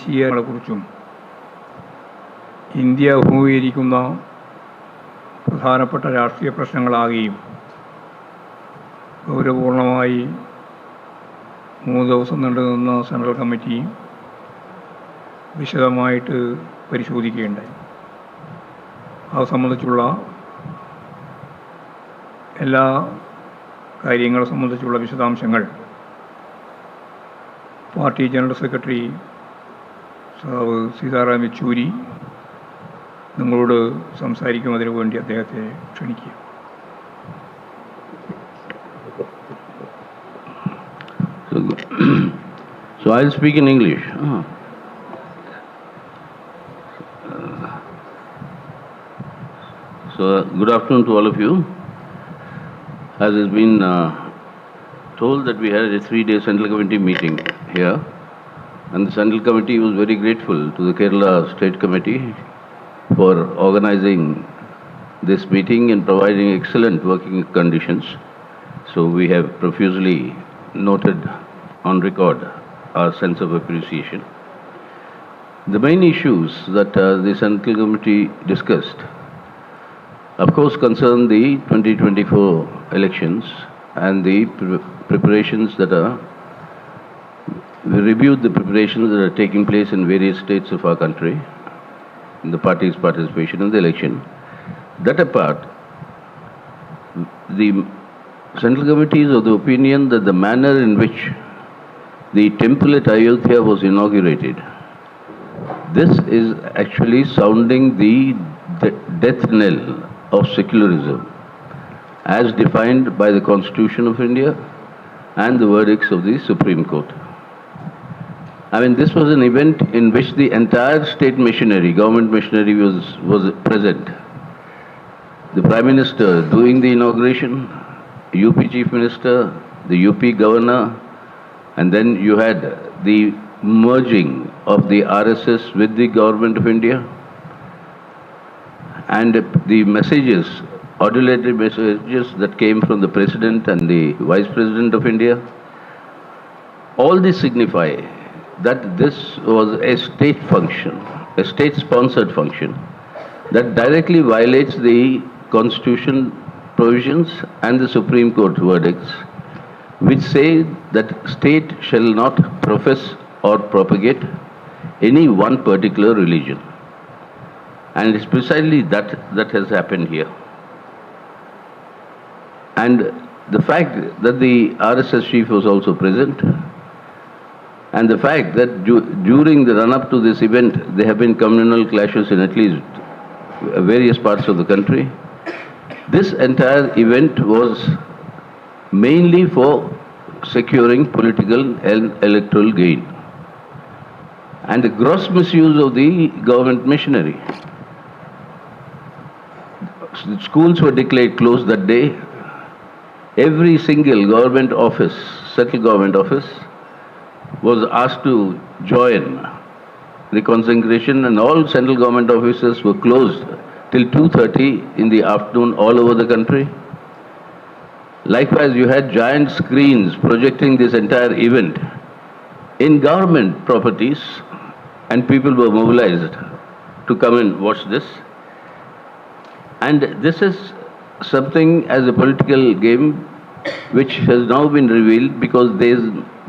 ദേശീയങ്ങളെക്കുറിച്ചും India അഭിമുഖീകരിക്കുന്ന പ്രധാനപ്പെട്ട രാഷ്ട്രീയ പ്രശ്നങ്ങളാകുകയും ഗൗരവപൂർണമായി 3 ദിവസം നീണ്ടുനിന്ന സെൻട്രൽ കമ്മിറ്റി വിശദമായിട്ട് പരിശോധിക്കുകയുണ്ടായി. അത് സംബന്ധിച്ചുള്ള എല്ലാ കാര്യങ്ങളെ സംബന്ധിച്ചുള്ള വിശദാംശങ്ങൾ പാർട്ടി ജനറൽ സെക്രട്ടറി സാബ് സീതാറാം യെച്ചൂരി നിങ്ങളോട് സംസാരിക്കുന്നതിന് വേണ്ടി അദ്ദേഹത്തെ ക്ഷണിക്കുക. So I'll speak in English. So good afternoon to all of you. As has been told that we had a 3-day Central Committee meeting here, and the Central Committee was very grateful to the Kerala State Committee for organizing this meeting and providing excellent working conditions. So we have profusely noted on record our sense of appreciation. The main issues that the Central Committee discussed, of course, concern the 2024 elections and the preparations that are. We reviewed the preparations that are taking place in various states of our country, in the party's participation in the election. That apart, the Central Committee is of the opinion that the manner in which the temple at Ayodhya was inaugurated, this is actually sounding the death knell of secularism as defined by the Constitution of India and the verdicts of the Supreme Court. I mean, this was an event in which the entire state machinery, government machinery was present. The Prime Minister doing the inauguration, UP Chief Minister, the UP Governor, and then you had the merging of the RSS with the Government of India, and the messages, adulated messages that came from the President and the Vice President of India. All this signify that this was a state function, a state-sponsored function, that directly violates the Constitution provisions and the Supreme Court verdicts, which say that state shall not profess or propagate any one particular religion. And it's precisely that has happened here. And the fact that the RSS chief was also present, and the fact that during the run-up to this event, there have been communal clashes in at least various parts of the country. This entire event was mainly for securing political and electoral gain, and the gross misuse of the government machinery. Schools were declared closed that day. Every single government office, central government office, was asked to join the consecration, and all central government offices were closed till 2:30 in the afternoon all over the country. Likewise, you had giant screens projecting this entire event in government properties, and people were mobilized to come and watch this. And this is something as a political game which has now been revealed, because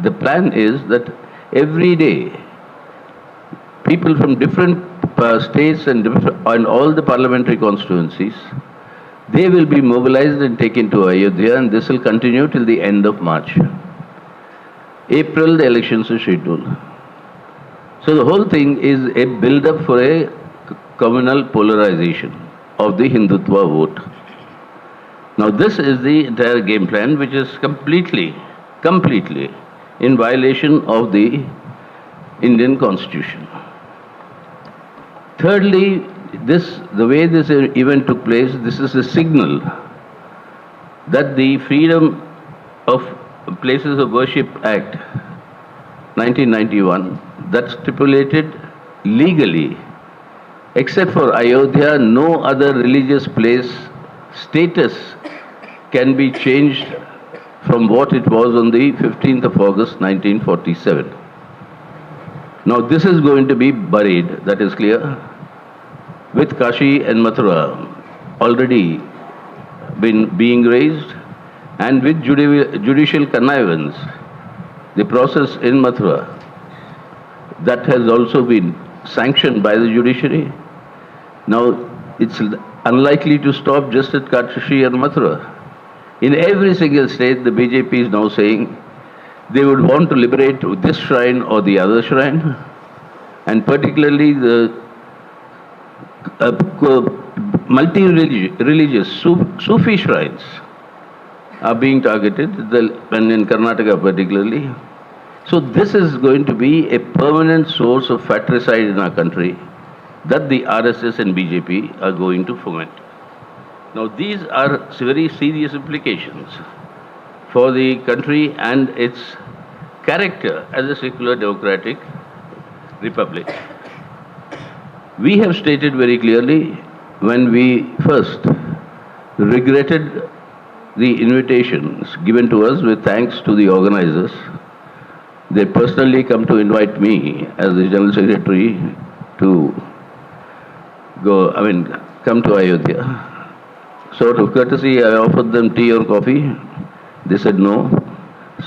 the plan is that every day people from different states and all the parliamentary constituencies, they will be mobilized and taken to Ayodhya, and this will continue till the end of March. April, the elections are scheduled. So the whole thing is a build-up for a communal polarization of the Hindutva vote. Now this is the entire game plan, which is completely in violation of the Indian Constitution. Thirdly, the way this event took place, this is a signal that the Freedom of Places of Worship Act 1991, that stipulated legally, except for Ayodhya, no other religious place status can be changed from what it was on the 15th of August 1947. Now this is going to be buried, that is clear, with Kashi and Mathura already being raised, and with judicial connivance, the process in Mathura, that has also been sanctioned by the judiciary. Now it's unlikely to stop just at Kashi and Mathura. In every single state, the BJP is now saying they would want to liberate this shrine or the other shrine, and particularly the multi-religious Sufi shrines are being targeted, and in Karnataka particularly. So this is going to be a permanent source of fratricide in our country that the RSS and BJP are going to foment. Now these are very serious implications for the country and its character as a secular democratic republic. We have stated very clearly when we first regretted the invitations given to us with thanks to the organizers. They personally come to invite me as the General Secretary to come to Ayodhya. Sort of courtesy, I offered them tea or coffee. They said no.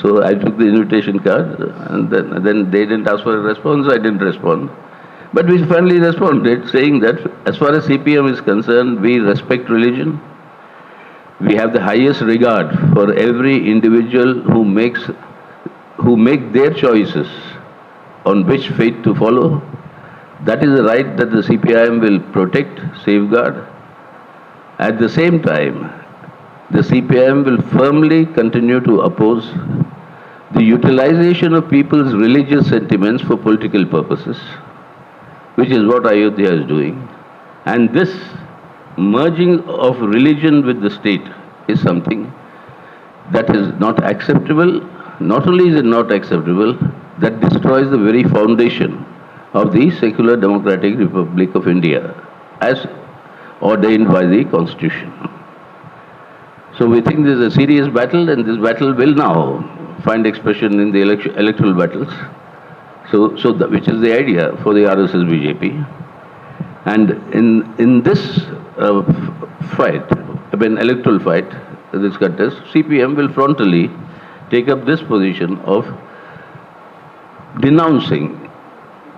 So I took the invitation card, and then they didn't ask for a response, I didn't respond. But we finally responded saying that as far as CPM is concerned, we respect religion. We have the highest regard for every individual who make their choices on which faith to follow. That is a right that the CPIM will protect, safeguard. At the same time, the CPIM will firmly continue to oppose the utilization of people's religious sentiments for political purposes, which is what Ayodhya is doing. And this merging of religion with the state is something that is not acceptable. Not only is it not acceptable, that destroys the very foundation of the secular democratic Republic of India as ordained by the Constitution. So we think this is a serious battle, and this battle will now find expression in the electoral battles. Which is the idea for the RSS BJP. And in this fight, electoral fight, this contest, CPM will frontally take up this position of denouncing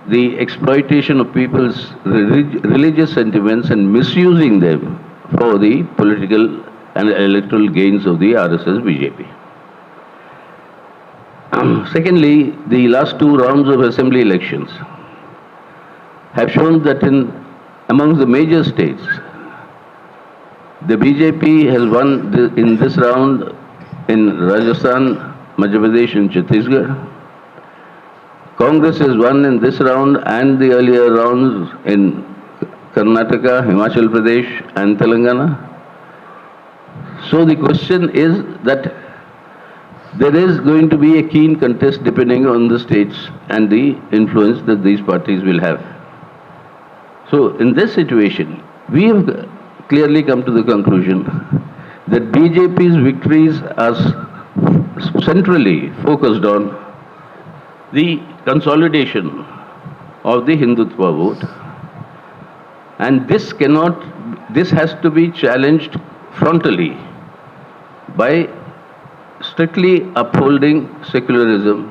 the exploitation of people's religious sentiments and misusing them for the political and electoral gains of the RSS BJP. Secondly, the last two rounds of assembly elections have shown that among the major states, the BJP has won in this round in Rajasthan, Madhya Pradesh and Chhattisgarh. Congress has won in this round and the earlier rounds in Karnataka, Himachal Pradesh and Telangana. So the question is that there is going to be a keen contest depending on the states and the influence that these parties will have. So in this situation, we have clearly come to the conclusion that BJP's victories are centrally focused on the consolidation of the Hindutva vote, and this has to be challenged frontally by strictly upholding secularism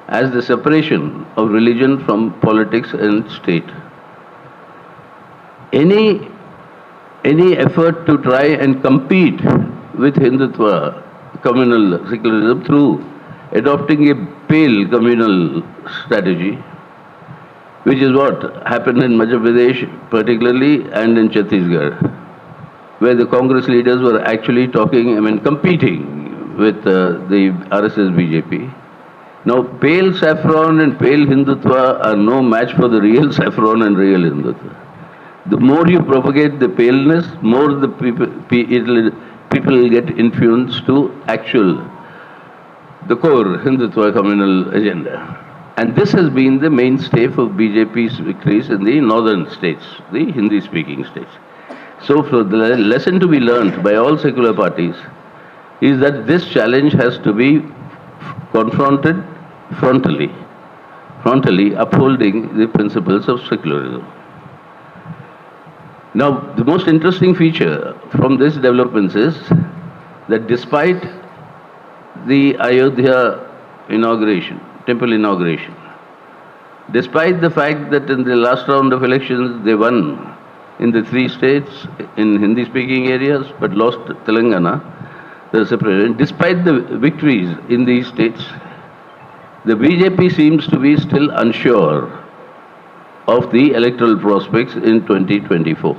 as the separation of religion from politics and state. Any effort to try and compete with Hindutva communal secularism through adopting a pale communal strategy, which is what happened in Madhya Pradesh particularly and in Chhattisgarh, where the Congress leaders were actually competing with the RSS BJP. Now, pale saffron and pale Hindutva are no match for the real saffron and real Hindutva. The more you propagate the paleness, more the people will get influenced to the core Hindutva communal agenda. And this has been the mainstay for BJP's victories in the northern states, the Hindi-speaking states. So the lesson to be learned by all secular parties is that this challenge has to be confronted frontally frontally upholding the principles of secularism. Now, the most interesting feature from this developments is that despite the Ayodhya inauguration, temple inauguration, despite the fact that in the last round of elections they won in the 3 states in Hindi-speaking areas but lost Telangana, the separation, despite the victories in these states, the BJP seems to be still unsure of the electoral prospects in 2024.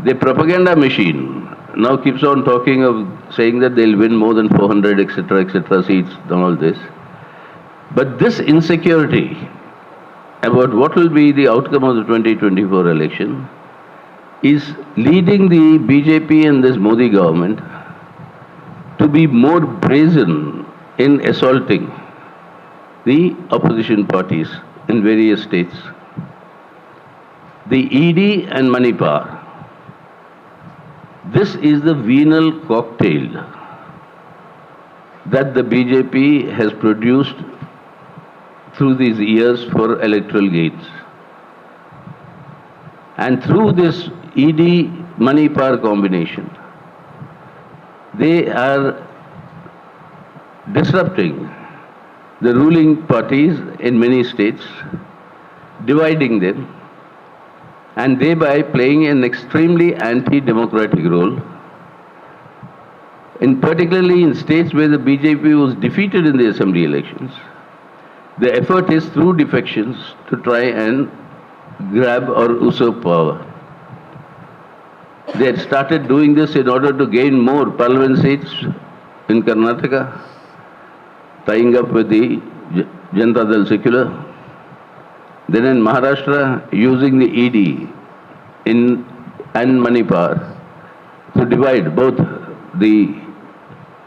The propaganda machine now keeps on talking of saying that they'll win more than 400, etc., seats and all this. But this insecurity about what will be the outcome of the 2024 election is leading the BJP and this Modi government to be more brazen in assaulting the opposition parties in various states. The ED and money power. This is the venal cocktail that the BJP has produced through these years for electoral gains. And through this ED money power combination, they are disrupting the ruling parties in many states, dividing them, and thereby playing an extremely anti-democratic role, particularly in states where the BJP was defeated in the assembly elections. The effort is through defections to try and grab or usurp power. They had started doing this in order to gain more parliament seats in Karnataka, tying up with the Janata Secular. Then in Maharashtra, using the ED and money power to divide both the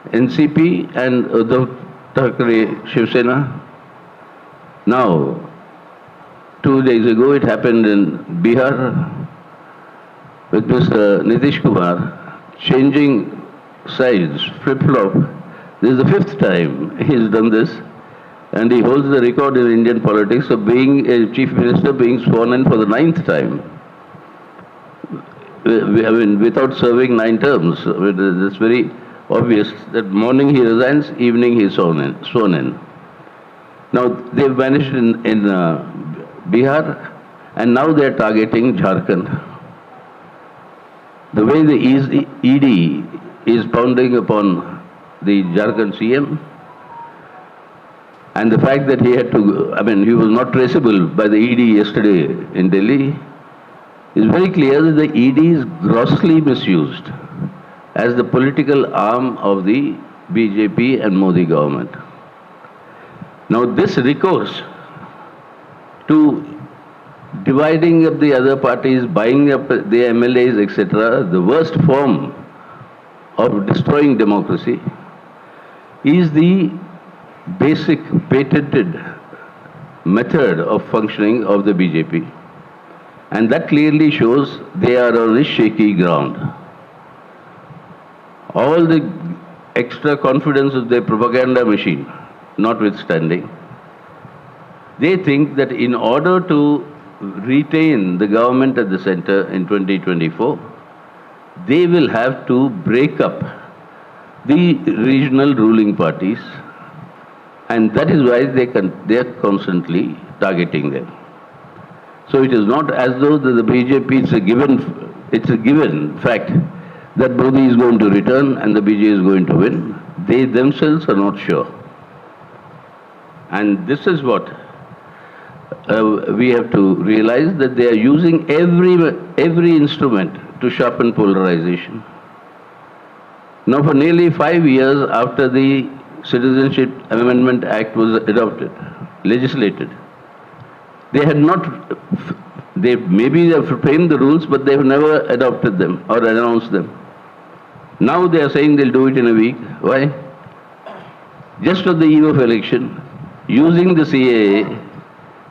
NCP and Uddhav Thackeray Shiv Sena. Now, 2 days ago, it happened in Bihar with Mr. Nitish Kumar changing sides, flip-flop. This is the 5th time he's done this, and he holds the record in Indian politics of being a chief minister being sworn in for the 9th time. I mean, without serving 9 terms. It's very obvious that morning he resigns, evening he's sworn in. Now, they've vanished in Bihar, and now they're targeting Jharkhand. The way the ED is pounding upon the Jharkhand CM, and the fact that he had to, he was not traceable by the ED yesterday in Delhi, is very clear that the ED is grossly misused as the political arm of the BJP and Modi government. Now this recourse to dividing up the other parties, buying up the MLAs, etc., the worst form of destroying democracy, is the basic patented method of functioning of the BJP. And that clearly shows they are on a shaky ground. All the extra confidence of their propaganda machine notwithstanding, they think that in order to retain the government at the center in 2024, they will have to break up the regional ruling parties, and that is why they are constantly targeting them. So it is not as though the BJP, it's a given fact that Modi is going to return and the BJP is going to win. They themselves are not sure. And this is what we have to realize, that they are using every instrument to sharpen polarization. Now, for nearly 5 years after the Citizenship Amendment Act was adopted, legislated, they had not, maybe they have framed the rules, but they have never adopted them or announced them. Now they are saying they'll do it in a week. Why? Just on the eve of election, using the CAA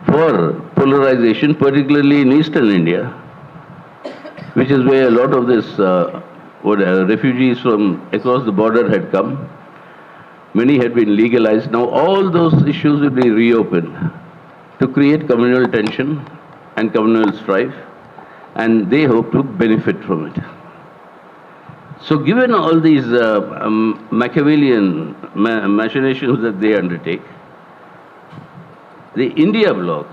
for polarization, particularly in eastern India, which is where a lot of this refugees from across the border had come. Many had been legalized. Now all those issues will be reopened to create communal tension and communal strife, and they hope to benefit from it. So given all these Machiavellian machinations that they undertake, the India bloc,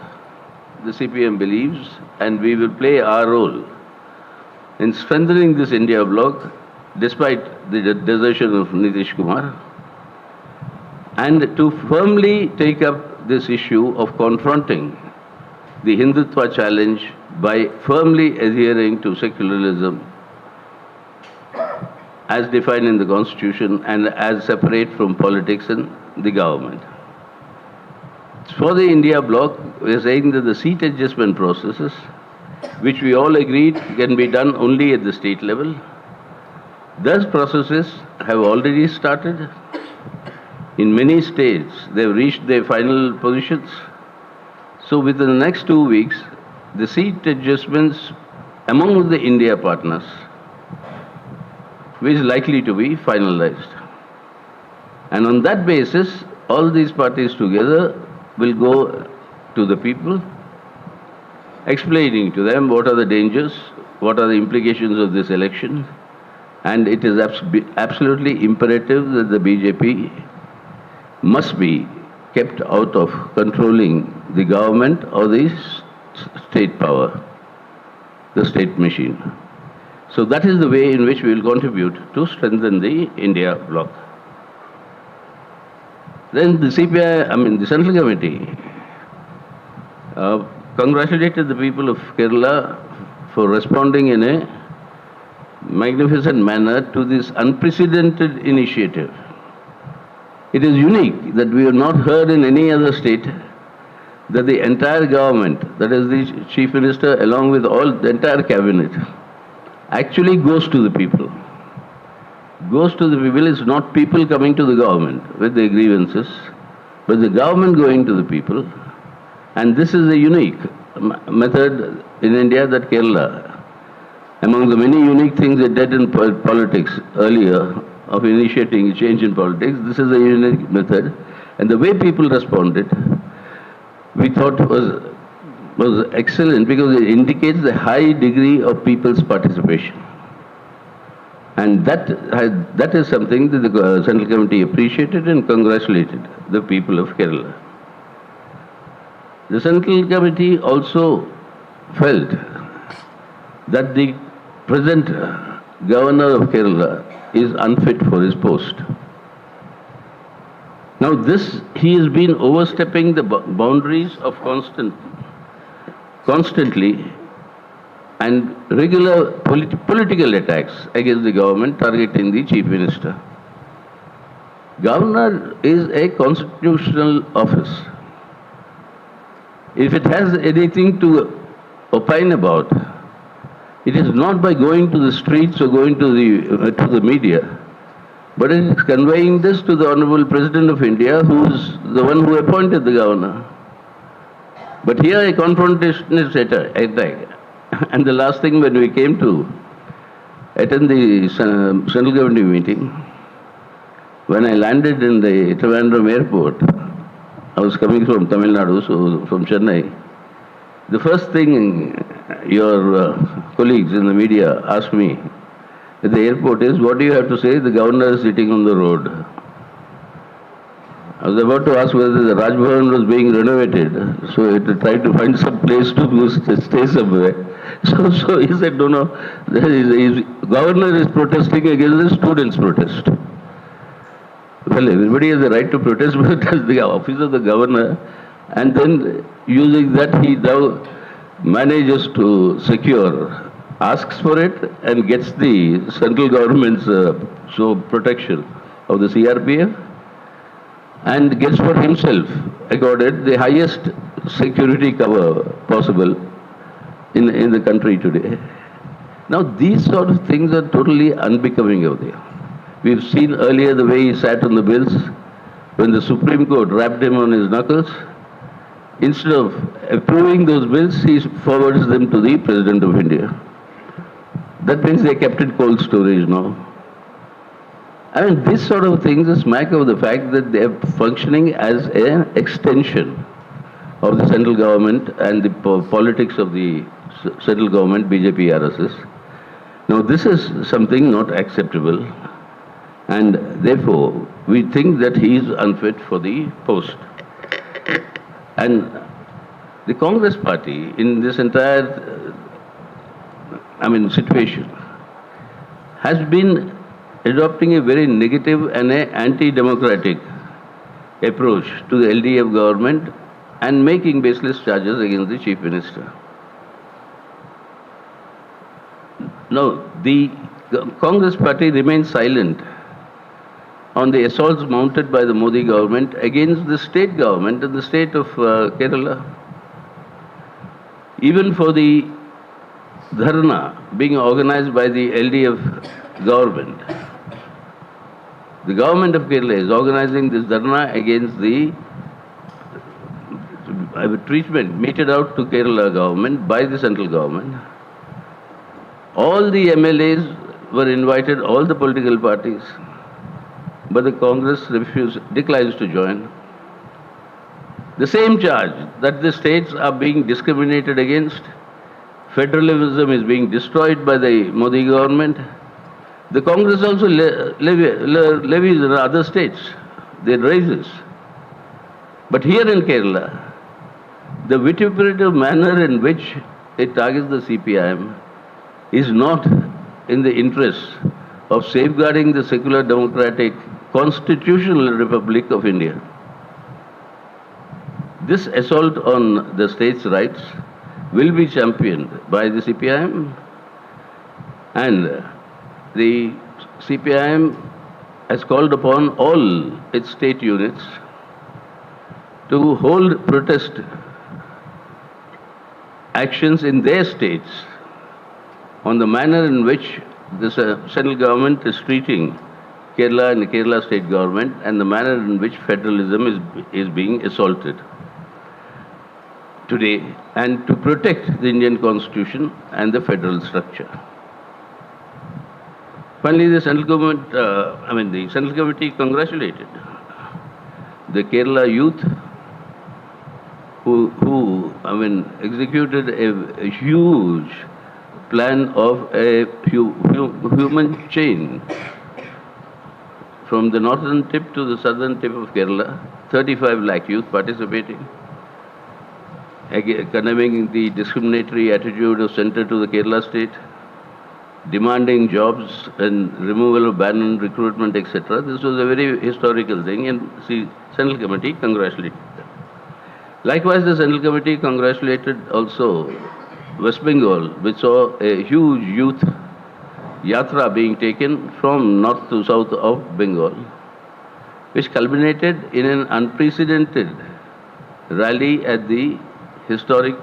the CPM believes, and we will play our role in strengthening this India bloc despite the desertion of Nitish Kumar, and to firmly take up this issue of confronting the Hindutva challenge by firmly adhering to secularism as defined in the Constitution and as separate from politics and the government. For the India bloc, we are saying that the seat adjustment processes, which we all agreed can be done only at the state level, those processes have already started. In many states, they have reached their final positions. So within the next 2 weeks, the seat adjustments among the India partners is likely to be finalized. And on that basis, all these parties together will go to the people, explaining to them what are the dangers, what are the implications of this election, and it is absolutely imperative that the BJP must be kept out of controlling the government or the state power, the state machine. So that is the way in which we will contribute to strengthen the India bloc. Then the the Central Committee congratulated the people of Kerala for responding in a magnificent manner to this unprecedented initiative. It is unique that we have not heard in any other state that the entire government, that is the Chief Minister along with all the entire cabinet, actually goes to the people. Goes to the people is not people coming to the government with their grievances, but the government going to the people. And this is a unique method in India that Kerala, among the many unique things it did in politics earlier, of initiating a change in politics, this is a unique method. And the way people responded, we thought was excellent because it indicates the high degree of people's participation. And that is something that the Central Committee appreciated and congratulated the people of Kerala. The Central Committee also felt that the present governor of Kerala is unfit for his post. Now he has been overstepping the boundaries of constantly and regular political attacks against the government targeting the Chief Minister. Governor is a constitutional office. If it has anything to opine about, it is not by going to the streets or going to the media, but it is conveying this to the Honorable President of India, who is the one who appointed the governor. But here a confrontationist attack. And the last thing, when we came to attend the Central Committee meeting, when I landed in the Trivandrum airport, I was coming from Tamil Nadu, so from Chennai. The first thing your colleagues in the media asked me at the airport is, what do you have to say? The governor is sitting on the road. I was about to ask whether the Raj Bhavan was being renovated, so I tried to find some place to stay somewhere. So he said, no, the governor is protesting against the students' protest. Well, everybody has the right to protest, but that's the office of the governor. And then using that, he now manages to secure, asks for it, and gets the central government's protection of the CRPF, and gets for himself accorded the highest security cover possible in the country today. Now, these sort of things are totally unbecoming of there. We've seen earlier the way he sat on the bills when the Supreme Court rapped him on his knuckles. Instead of approving those bills, he forwards them to the President of India. That means they kept it cold storage now. I mean, this sort of things is smack of the fact that they are functioning as an extension of the central government and the politics of the central government, BJP, RSS. Now, this is something not acceptable, and therefore, we think that he is unfit for the post. And the Congress party in this entire, situation has been adopting a very negative and an anti-democratic approach to the LDF government and making baseless charges against the Chief Minister. Now, the Congress party remains silent on the assaults mounted by the Modi government against the state government and the state of Kerala. Even for the dharna being organized by the LDF government, the government of Kerala is organizing this dharna against the treatment meted out to Kerala government by the central government. All the MLAs were invited, all the political parties, but the Congress declines to join. The same charge that the states are being discriminated against, federalism is being destroyed by the Modi government. The Congress also levies in other states, they raises. But here in Kerala, the vituperative manner in which it targets the CPIM is not in the interest of safeguarding the secular democratic constitutional republic of India. This assault on the states' rights will be championed by the CPIM, and the CPIM has called upon all its state units to hold protest actions in their states on the manner in which the central government is treating Kerala and the Kerala state government and the manner in which federalism is being assaulted today, and to protect the Indian constitution and the federal structure. Finally, the central government, the central committee congratulated the Kerala youth who executed a huge plan of a human chain from the northern tip to the southern tip of Kerala, 35 lakh youth participating, condemning the discriminatory attitude of centre to the Kerala state, demanding jobs and removal of ban on recruitment, etc. This was a very historical thing, and the Central Committee congratulated them. Likewise, the Central Committee congratulated also West Bengal, which saw a huge youth yatra being taken from north to south of Bengal, which culminated in an unprecedented rally at the historic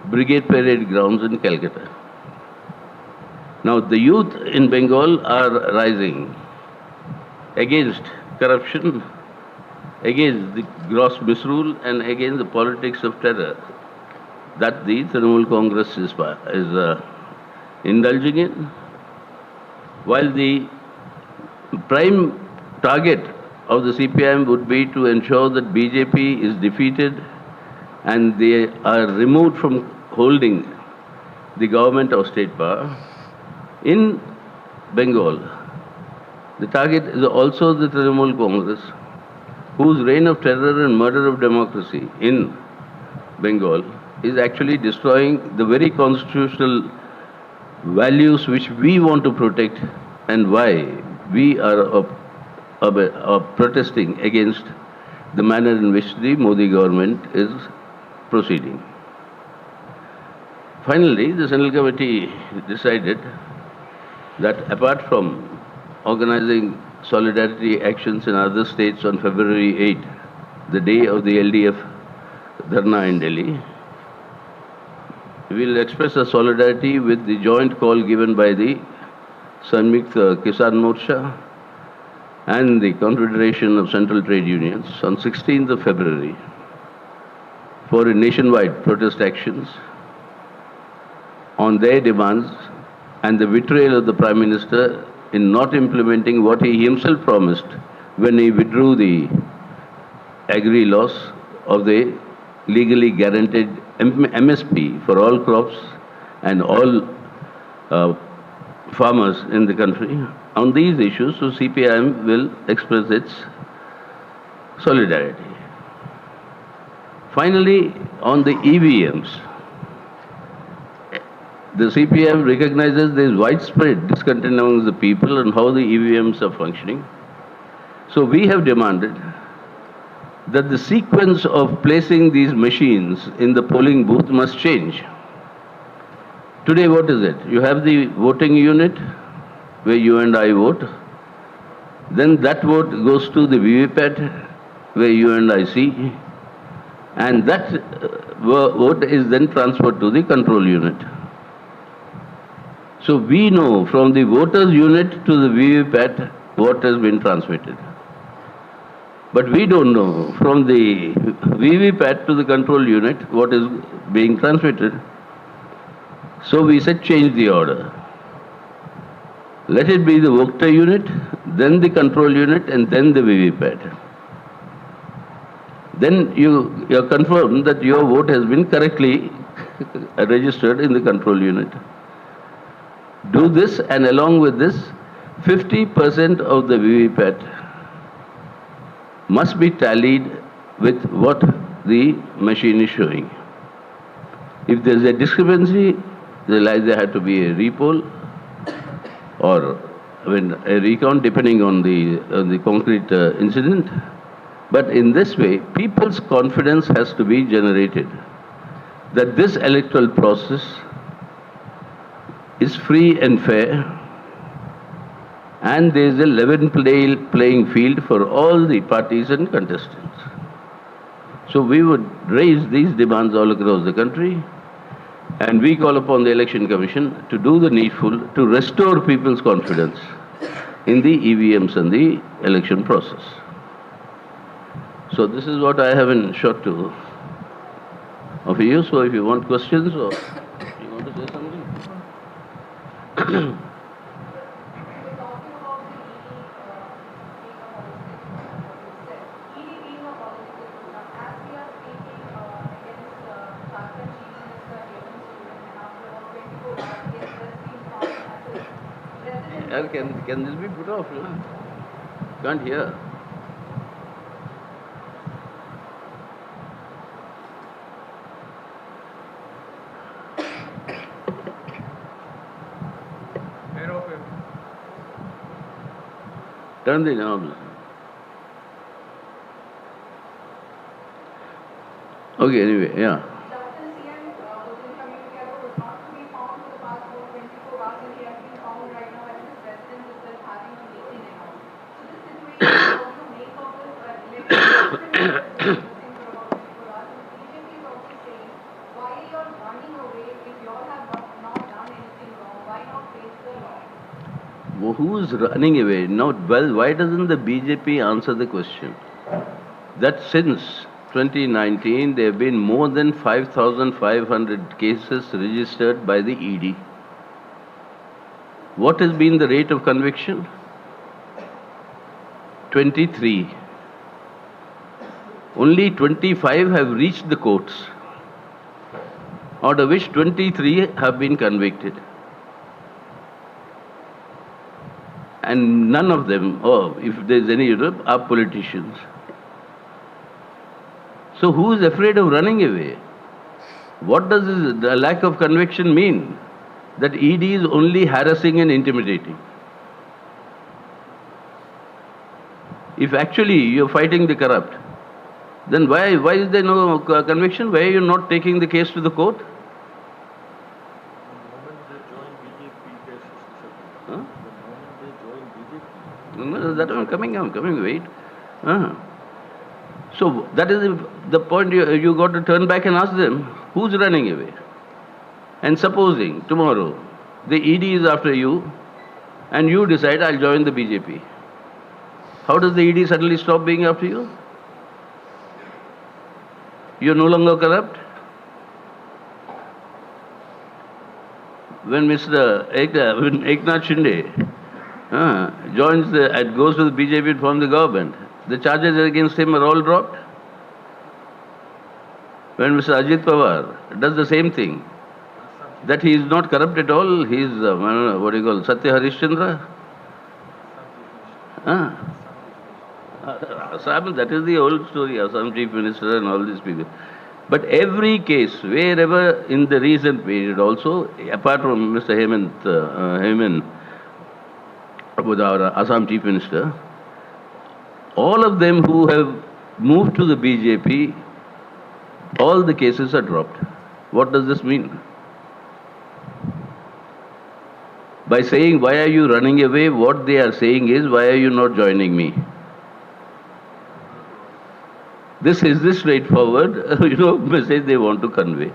Brigade Parade grounds in Calcutta. Now, the youth in Bengal are rising against corruption, against the gross misrule, and against the politics of terror that the Trinamool Congress is indulging in, while the prime target of the CPIM would be to ensure that BJP is defeated and they are removed from holding the government of state power. In Bengal, the target is also the Trinamool Congress, whose reign of terror and murder of democracy in Bengal is actually destroying the very constitutional values which we want to protect, and why we are protesting against the manner in which the Modi government is proceeding. Finally, the Central Committee decided that apart from organizing solidarity actions in other states on February 8, the day of the LDF Dharna in Delhi, we will express our solidarity with the joint call given by the Sanmik Kisan Morcha and the Confederation of Central Trade Unions on 16th of February for nationwide protest actions on their demands and the betrayal of the Prime Minister in not implementing what he himself promised when he withdrew the agri laws of the legally guaranteed MSP for all crops and all farmers in the country. On these issues, so CPIM will express its solidarity. Finally, on the EVMs, the CPIM recognizes there is widespread discontent among the people on how the EVMs are functioning. So we have demanded that the sequence of placing these machines in the polling booth must change. Today, what is it? You have the voting unit where you and I vote. Then that vote goes to the VVPAT where you and I see. And that vote is then transferred to the control unit. So we know from the voters unit to the VVPAT what has been transmitted. But we don't know from the VVPAT to the control unit what is being transmitted. So we said change the order. Let it be the voter unit, then the control unit, and then the VVPAT. Then you are confirmed that your vote has been correctly registered in the control unit. Do this, and along with this, 50% of the VVPAT must be tallied with what the machine is showing. If there is a discrepancy, there either had to be a repoll or a recount, depending on the concrete incident. But in this way, people's confidence has to be generated that this electoral process is free and fair, and there is a level playing field for all the parties and contestants. So we would raise these demands all across the country, and we call upon the Election Commission to do the needful to restore people's confidence in the EVMs and the election process. So this is what I have in short to offer you. So if you want questions or you want to say something. Can this be put off? No? Can't hear. Turn the knobs. Okay, anyway, yeah. Who's running away? No, well, why doesn't the BJP answer the question? That since 2019, there have been more than 5,500 cases registered by the ED. What has been the rate of conviction? 23. Only 25 have reached the courts, out of which 23 have been convicted. And none of them, or if there's any Europe, are politicians. So who is afraid of running away? What does the lack of conviction mean? That ED is only harassing and intimidating. If actually you're fighting the corrupt, then why is there no conviction? Why are you not taking the case to the court? That I'm coming, wait. So that is the point you got to turn back and ask them, who's running away? And supposing tomorrow the ED is after you and you decide I'll join the BJP. How does the ED suddenly stop being after you? You're no longer corrupt? When Eknath Shinde goes to the BJP and forms the government. The charges against him are all dropped. When Mr. Ajit Pawar does the same thing, that he is not corrupt at all, he is, what do you call, Satya Harishchandra? Assam, that is the old story, Assam Chief Minister and all these people. But every case, wherever in the recent period also, apart from Mr. Hemant, with our Assam Chief Minister, all of them who have moved to the BJP, all the cases are dropped. What does this mean? By saying, why are you running away? What they are saying is, why are you not joining me? This is the straightforward, message they want to convey.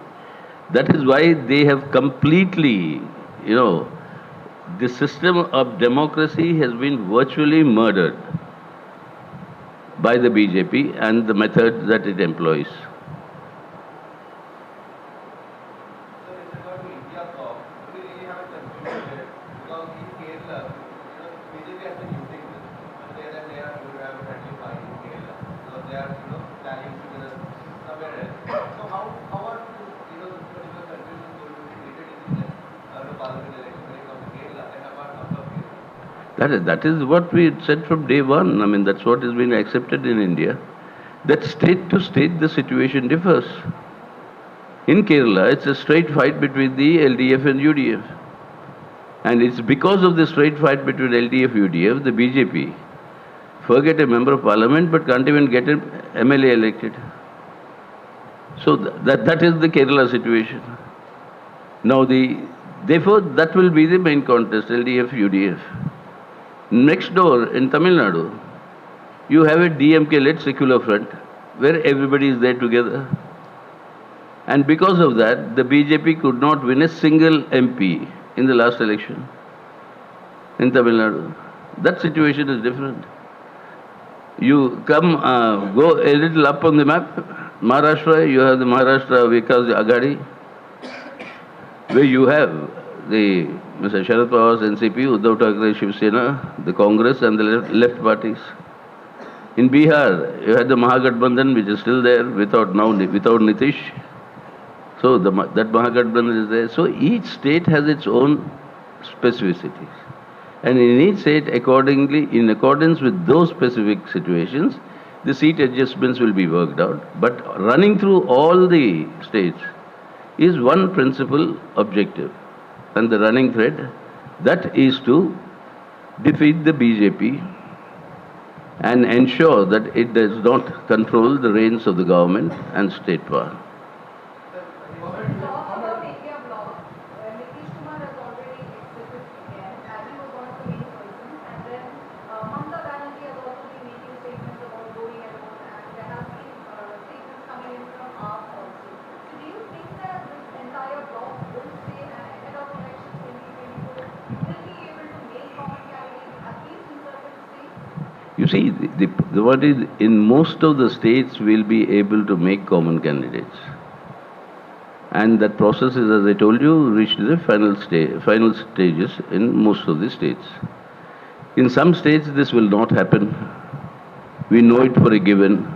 That is why they have completely, the system of democracy has been virtually murdered by the BJP and the methods that it employs. That is what we said from day one. I mean, that's what has been accepted in India. That state to state, the situation differs. In Kerala, it's a straight fight between the LDF and UDF. And it's because of the straight fight between LDF and UDF, the BJP forget a member of parliament but can't even get an MLA elected. So that is the Kerala situation. Now, therefore, that will be the main contest, LDF, UDF. Next door, in Tamil Nadu, you have a DMK-led secular front, where everybody is there together. And because of that, the BJP could not win a single MP in the last election in Tamil Nadu. That situation is different. You come, go a little up on the map, Maharashtra, you have the Maharashtra Vikas Aghadi, where you have the Mr. Sharad Pawar's NCP, Uddhav Thackeray Shiv Sena, the Congress and the left parties. In Bihar, you had the Mahagathbandhan, which is still there without Nitish. So that Mahagathbandhan is there. So each state has its own specificities. And in each state, in accordance with those specific situations, the seat adjustments will be worked out. But running through all the states is one principal objective. And the running thread, that is to defeat the BJP and ensure that it does not control the reins of the government and state power. You see, what is in most of the states will be able to make common candidates. And that process is, as I told you, reached the final stages in most of the states. In some states, this will not happen. We know it for a given.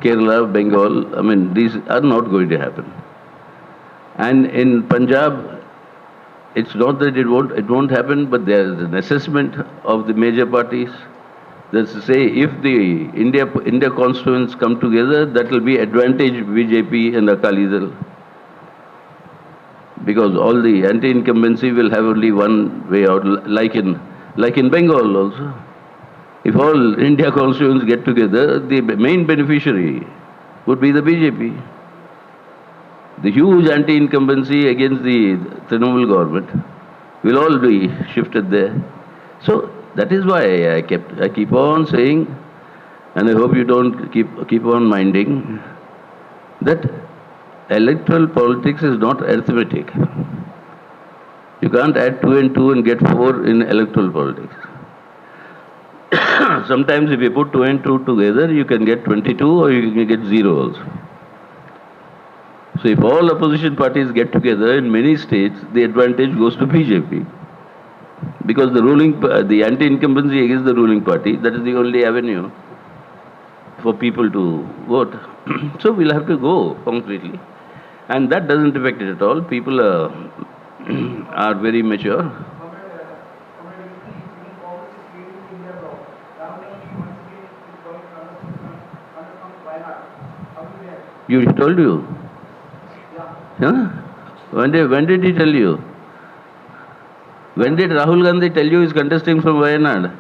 Kerala, Bengal, I mean, these are not going to happen. And in Punjab, it's not that it won't happen, but there is an assessment of the major parties. That's to say, if the India constituents come together, that will be advantage BJP and Akali Dal. Because all the anti-incumbency will have only one way out, like in Bengal also. If all India constituents get together, the main beneficiary would be the BJP. The huge anti-incumbency against the Trinamool government will all be shifted there. So that is why I keep on saying, and I hope you don't keep on minding, that electoral politics is not arithmetic. You can't add 2 and 2 and get 4 in electoral politics. Sometimes if you put 2 and 2 together, you can get 22 or you can get 0 also. So if all opposition parties get together in many states, the advantage goes to BJP. Because the anti-incumbency against the ruling party, that is the only avenue for people to vote. So we'll have to go concretely. And that doesn't affect it at all. People are very mature. You told you? Huh? When did he tell you? When did Rahul Gandhi tell you he's contesting from Wayanad?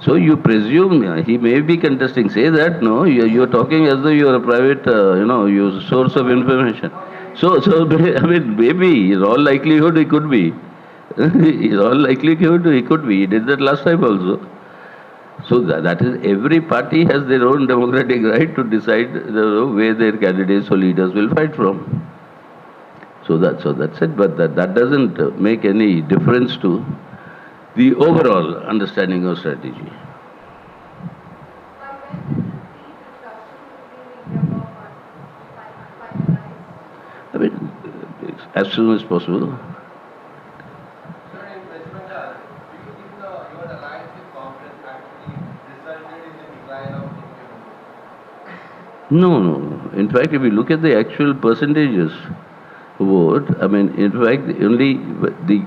So you presume he may be contesting. Say that, no? You're talking as though you're a private, your source of information. So, I mean, maybe, in all likelihood, he could be. In all likelihood, he could be. He did that last time also. So that is, every party has their own democratic right to decide where their candidates or leaders will fight from. So that's it. But that doesn't make any difference to the overall understanding of strategy. I mean, as soon as possible. No. In fact, if you look at the actual percentages vote, I mean, in fact, only the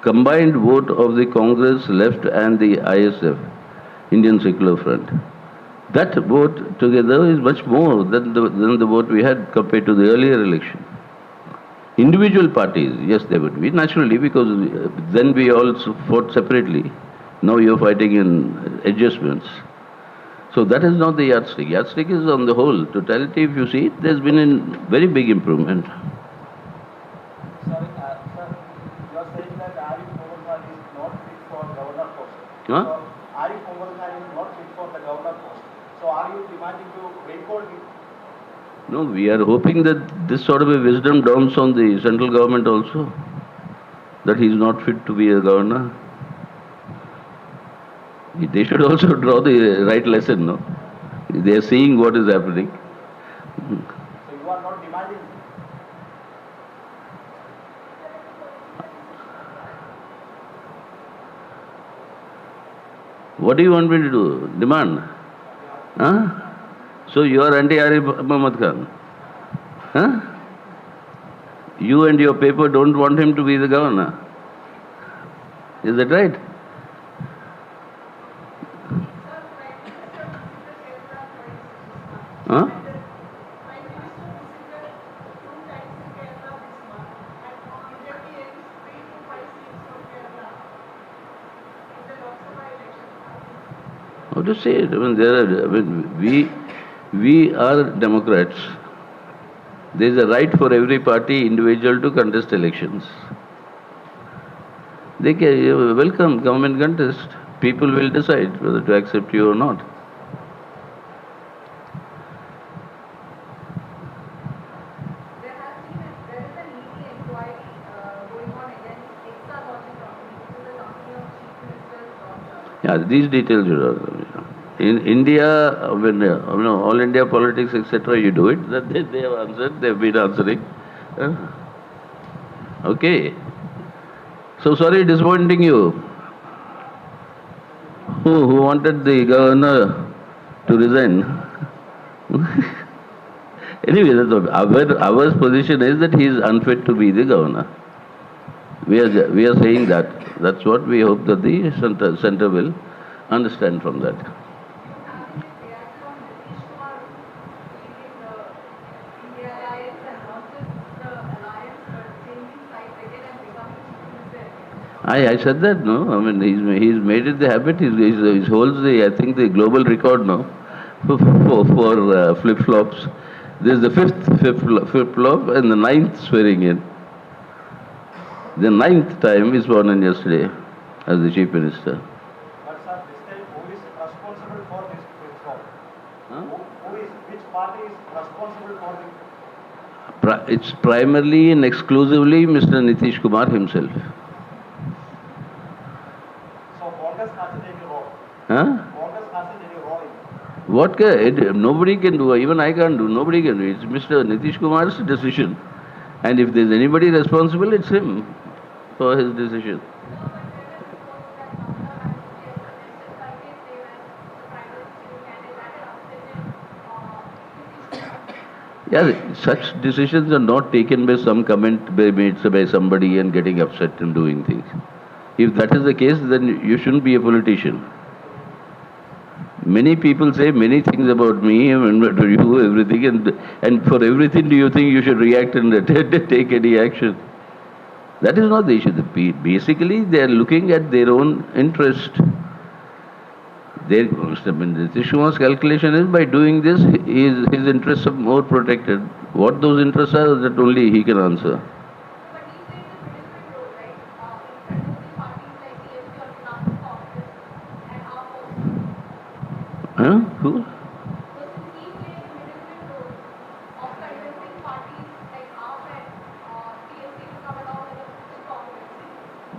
combined vote of the Congress, Left and the ISF, Indian Secular Front, that vote together is much more than the vote we had compared to the earlier election. Individual parties, yes, they would be, naturally, because then we all fought separately. Now you're fighting in adjustments. So that is not the yardstick. Yardstick is on the whole. Totality, if you see, there's been a very big improvement. Sir, you are saying that Arif Mohammed Khan is not fit for governor post. Huh? So, Arif Mohammed Khan is not fit for the governor post. So are you demanding to recall him? No, we are hoping that this sort of a wisdom dawns on the central government also, that he is not fit to be a governor. They should also draw the right lesson, no? They are seeing what is happening. So you are not demanding? What do you want me to do? Demand? Huh? So you are anti-Arif Mohammed Khan? Huh? You and your paper don't want him to be the governor? Is that right? Huh? How to say it? I mean, we are Democrats. There is a right for every party, individual to contest elections. They can welcome, come and contest. People will decide whether to accept you or not. There is an ED inquiry going on against Extra Logic Company, which is a company of Chief Minister's daughter. Yeah, these details you know. In India, when all India politics, etc., you do it, that they have answered, they have been answering. Okay. So sorry, disappointing you. Who wanted the governor to resign? Anyway, our position is that he is unfit to be the governor. We are saying that. That's what we hope that the center will understand from that. I said that, no? I mean, he's made it the habit. He holds I think, the global record now for flip-flops. This is the fifth flip-flop and the ninth swearing in. The ninth time is born in yesterday as the Chief Minister. But sir, this time who is responsible for this flip-flop? Huh? Which party is responsible for this? It's primarily and exclusively Mr. Nitish Kumar himself. So Congress hasn't any role. Huh? Congress hasn't any role in it. Nobody can do, even I can't do, nobody can do. It's Mr. Nitish Kumar's decision. And if there's anybody responsible, it's him. for his decision. Yeah, such decisions are not taken by some comment made by somebody and getting upset and doing things. If that is the case, then you shouldn't be a politician. Many people say many things about me and to you, everything, and for everything do you think you should react and take any action? That is not the issue. Basically, they are looking at their own interest. Nitish Kumar's calculation is by doing this, his interests are more protected. What those interests are, that only he can answer. But he played the middleman role, right? In convincing parties like the FP or Finance Congress and AAP also. Huh? Who? So since he played the middleman role of convincing parties like AAP and TSC to come along with the Congress.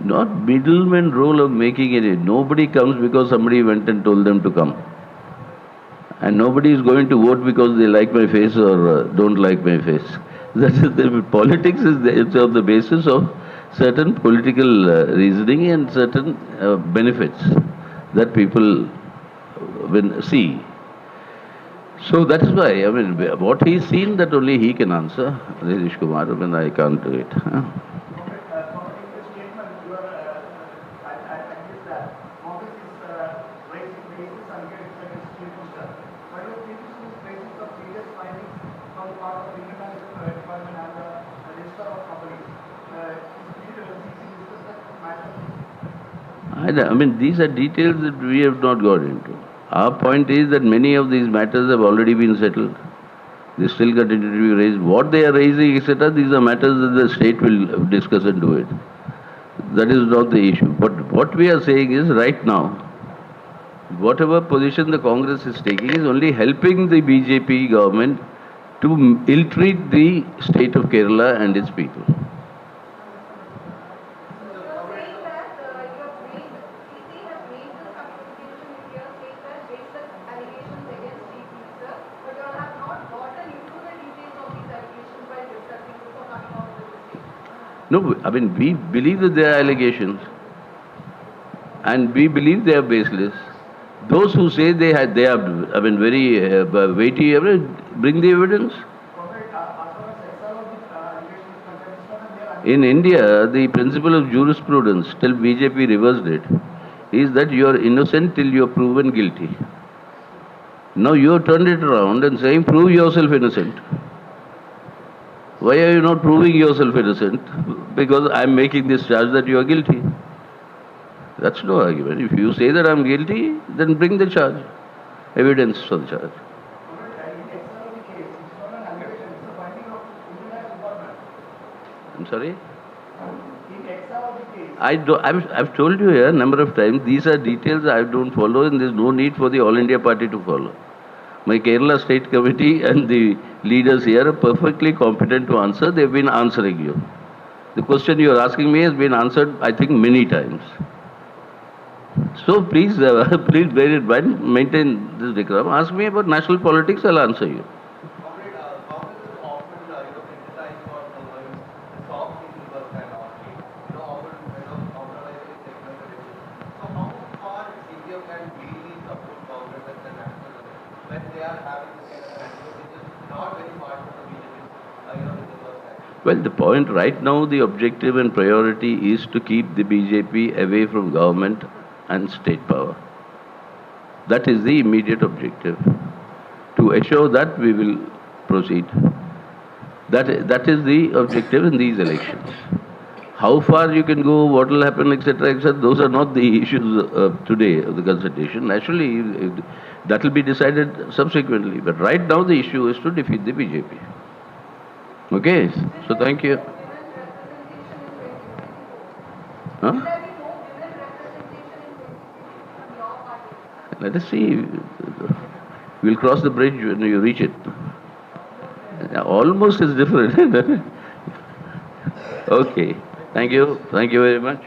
Not middleman role of making it. Nobody comes because somebody went and told them to come. And nobody is going to vote because they like my face or don't like my face. That is the politics it's on the basis of certain political reasoning and certain benefits that people see. So that is why, I mean, what he's seen, that only he can answer. Nitish Kumar, I mean, I can't do it. Huh? I mean, these are details that we have not got into. Our point is that many of these matters have already been settled. They still continue to be raised. What they are raising, etc., these are matters that the state will discuss and do it. That is not the issue. But what we are saying is, right now, whatever position the Congress is taking is only helping the BJP government to ill-treat the state of Kerala and its people. No, I mean, we believe that they are allegations and we believe they are baseless. Those who say they are, I mean, very weighty, bring the evidence. In India, the principle of jurisprudence, till BJP reversed it, is that you are innocent till you are proven guilty. Now you have turned it around and saying, prove yourself innocent. Why are you not proving yourself innocent? Because I am making this charge that you are guilty. That's no argument. If you say that I am guilty, then bring the charge, evidence for the charge. I'm sorry? I've told you here a number of times, these are details I don't follow and there's no need for the All India Party to follow. My Kerala State Committee and the leaders here are perfectly competent to answer. They've been answering you. The question you are asking me has been answered, I think, many times. So please, please bear in mind, maintain this Vikram. Ask me about national politics, I'll answer you. Well, the point right now, the objective and priority is to keep the BJP away from government and state power. That is the immediate objective. To assure that, we will proceed. That is the objective in these elections. How far you can go, what will happen, etc., etc., those are not the issues today of the consultation. Naturally, that will be decided subsequently. But right now, the issue is to defeat the BJP. Okay, so thank you. Huh? Let us see. We'll cross the bridge when you reach it. Almost is different. Okay, thank you very much.